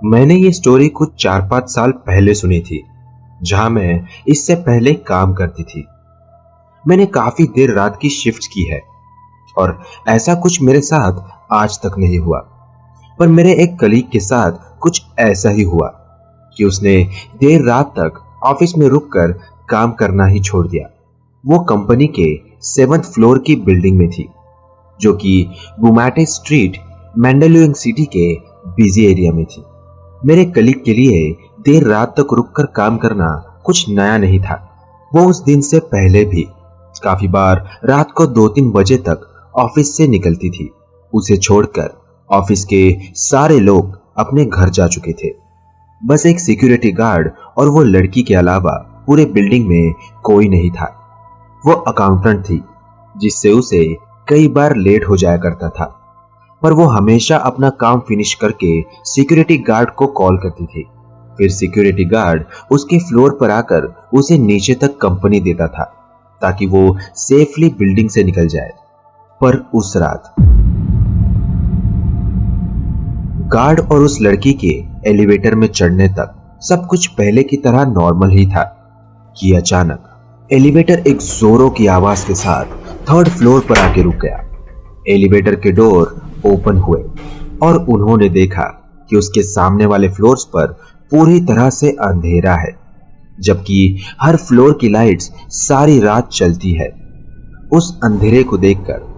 मैंने ये स्टोरी कुछ 4-5 साल पहले सुनी थी, जहां मैं इससे पहले काम करती थी। मैंने काफी देर रात की शिफ्ट की है और ऐसा कुछ मेरे साथ आज तक नहीं हुआ। पर मेरे एक कलीग के साथ कुछ ऐसा ही हुआ कि उसने देर रात तक ऑफिस में रुककर काम करना ही छोड़ दिया। वो कंपनी के 7th फ्लोर की बिल्डिंग में थी, जो कि बुमाटे स्ट्रीट, मैंडलोइंग सिटी के बिजी एरिया में थी। मेरे कलीग के लिए देर रात तक रुककर काम करना कुछ नया नहीं था। वो उस दिन से पहले भी काफी बार रात को 2-3 बजे तक ऑफिस से निकलती थी। उसे छोड़कर ऑफिस के सारे लोग अपने घर जा चुके थे। बस एक सिक्योरिटी गार्ड और वो लड़की के अलावा पूरे बिल्डिंग में कोई नहीं था। वो अकाउंटेंट थी, जिससे उसे कई बार लेट हो जाया करता था, पर वो हमेशा अपना काम फिनिश करके सिक्योरिटी गार्ड को कॉल करती थी। फिर सिक्योरिटी गार्ड उसके फ्लोर पर आकर उसे नीचे तक कंपनी देता था, ताकि वो सेफली बिल्डिंग से निकल जाए। पर उस रात गार्ड और उस लड़की के एलिवेटर में चढ़ने तक सब कुछ पहले की तरह नॉर्मल ही था कि अचानक एलिवेटर एक जोरों की आवाज के साथ 3rd फ्लोर पर आके रुक गया। एलिवेटर के डोर ओपन हुए और उन्होंने देखा कि उसके सामने वाले फ्लोर्स पर पूरी तरह से अंधेरा है, जबकि हर फ्लोर की लाइट्स सारी रात चलती है। उस अंधेरे को देखकर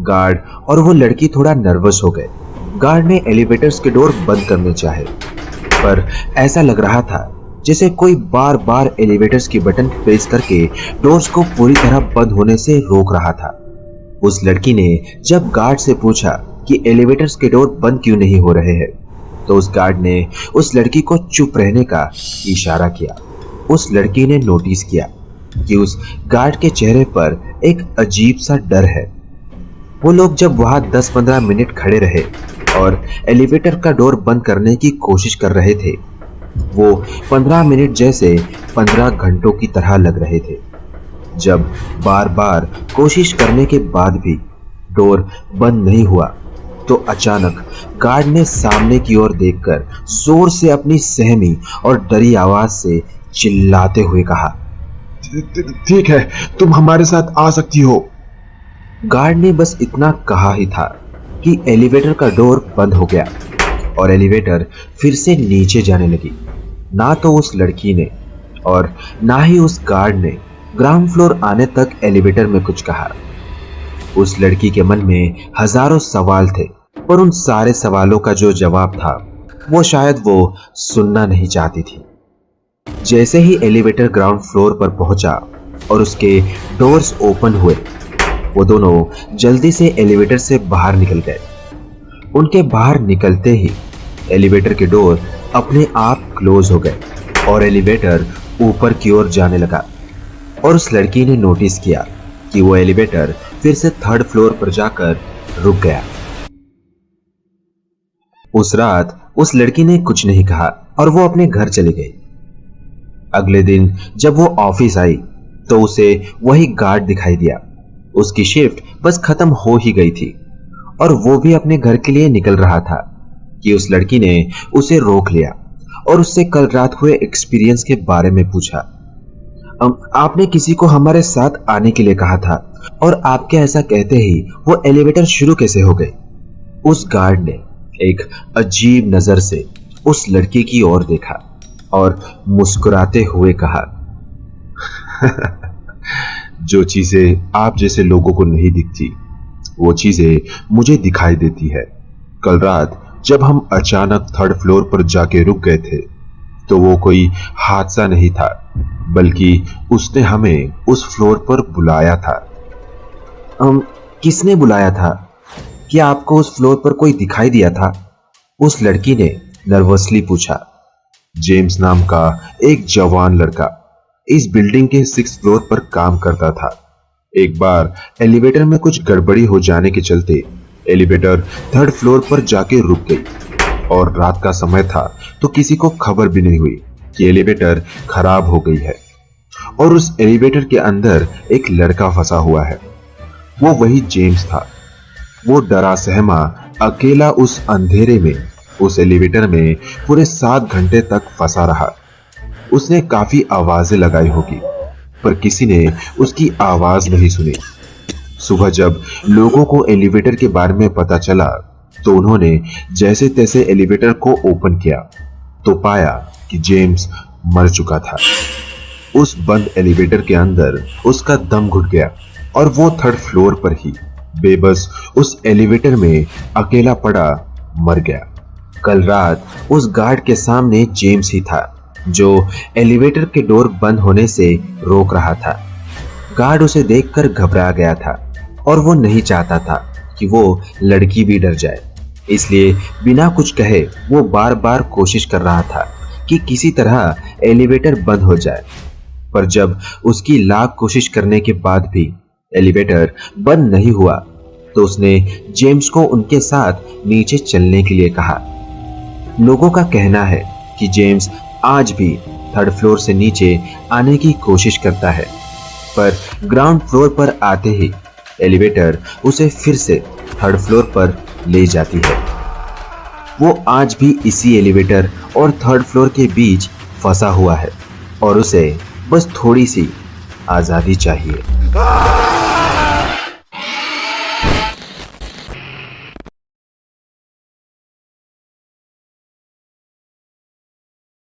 गार्ड और वो लड़की थोड़ा नर्वस हो गए। गार्ड ने एलिवेटर्स के डोर बंद करने चाहे, पर ऐसा लग रहा था जैसे कोई बार बार एलिवेटर्स की बटन प्रेस करके डोर्स को पूरी तरह बंद होने से रोक रहा था। उस लड़की ने जब गार्ड से पूछा कि एलिवेटर्स के डोर बंद क्यों नहीं हो रहे हैं, तो उस गार्ड ने उस लड़की को चुप रहने का इशारा किया। उस लड़की ने नोटिस किया कि उस गार्ड के चेहरे पर एक अजीब सा डर है। वो लोग जब वहां 10-15 मिनट खड़े रहे और एलिवेटर का डोर बंद करने की कोशिश कर रहे थे, वो 15 मिनट जैसे 15 घंटों की तरह लग रहे थे। जब बार बार कोशिश करने के बाद भी डोर बंद नहीं हुआ, तो अचानक गार्ड ने सामने की ओर देखकर जोर से अपनी सहमी और डरी आवाज से चिल्लाते हुए कहा, ठीक है, तुम हमारे साथ आ सकती हो। गार्ड ने बस इतना कहा ही था कि एलिवेटर का डोर बंद हो गया और एलिवेटर फिर से नीचे जाने लगी। ना तो उस लड़की ने और ना ही उस गार्ड ने ग्राउंड फ्लोर आने तक एलिवेटर में कुछ कहा। उस लड़की के मन में हजारों सवाल थे, पर उन सारे सवालों का जो जवाब था वो शायद वो सुनना नहीं चाहती थी। जैसे ही एलिवेटर ग्राउंड फ्लोर पर पहुंचा और उसके डोर्स ओपन हुए, वो दोनों जल्दी से एलिवेटर से बाहर निकल गए। उनके बाहर निकलते ही एलिवेटर के डोर अपने आप क्लोज हो गए और एलिवेटर ऊपर की ओर जाने लगा। और उस लड़की ने नोटिस किया कि वो एलिवेटर फिर से 3rd फ्लोर पर जाकर रुक गया। उस रात उस लड़की ने कुछ नहीं कहा और वो अपने घर चली गई। अगले दिन जब वो ऑफिस आई तो उसे वही गार्ड दिखाई दिया। उसकी शिफ्ट बस खत्म हो ही गई थी और वो भी अपने घर के लिए निकल रहा था कि उस लड़की ने उसे रोक लिया और उससे कल रात हुए एक्सपीरियंस के बारे में पूछा। आपने किसी को हमारे साथ आने के लिए कहा था और आपके ऐसा कहते ही वो एलिवेटर शुरू कैसे हो गई? उस गार्ड ने एक अजीब नजर से उस लड़की की ओर देखा और मुस्कुराते हुए कहा, जो चीजें आप जैसे लोगों को नहीं दिखती, वो चीजें मुझे दिखाई देती है। कल रात जब हम अचानक 3rd फ्लोर पर जाके रुक गए थे, तो वो कोई हादसा नहीं था, बल्कि उसने हमें उस फ्लोर पर बुलाया था। किसने बुलाया था? क्या आपको उस फ्लोर पर कोई दिखाई दिया था? उस लड़की ने नर्वसली पूछा। जेम्स नाम का एक जवान लड़का इस बिल्डिंग के 6th फ्लोर पर काम करता था। एक बार एलिवेटर में कुछ गड़बड़ी हो जाने के चलते एलिवेटर 3rd फ्लोर पर जाके रुक गई और रात का समय था, तो किसी को खबर भी नहीं हुई कि एलिवेटर खराब हो गई है। और उस एलिवेटर के अंदर एक लड़का फंसा हुआ है। वो वही जेम्स था। वो डरा सहमा अकेला उस अंधेरे में उस एलिवेटर में पूरे 7 घंटे तक फंसा रहा। उसने काफी आवाजें लगाई होगी, पर किसी ने उसकी आवाज नहीं सुनी। सुबह जब लोगों को एलिवेटर के बारे में पता चला तो उन्होंने जैसे तैसे एलिवेटर को ओपन किया तो पाया कि जेम्स मर चुका था। उस बंद एलिवेटर के अंदर उसका दम घुट गया और वो 3rd फ्लोर पर ही बेबस उस एलिवेटर में अकेला पड़ा मर गया। कल रात उस गार्ड के सामने जेम्स ही था जो एलिवेटर के डोर बंद होने से रोक रहा था। गार्ड उसे देखकर घबरा गया था और वो नहीं चाहता था कि वो लड़की भी डर जाए, इसलिए बिना कुछ कहे वो बार बार कोशिश कर रहा था कि किसी तरह एलिवेटर बंद हो जाए। पर जब उसकी लाख कोशिश करने के बाद भी एलिवेटर बंद नहीं हुआ तो उसने जेम्स को उनके साथ नीचे चलने के लिए कहा। लोगों का कहना है कि जेम्स आज भी 3rd फ्लोर से नीचे आने की कोशिश करता है, पर ग्राउंड फ्लोर पर आते ही एलिवेटर उसे फिर से 3rd फ्लोर पर ले जाती है। वो आज भी इसी एलिवेटर और 3rd फ्लोर के बीच फंसा हुआ है और उसे बस थोड़ी सी आजादी चाहिए।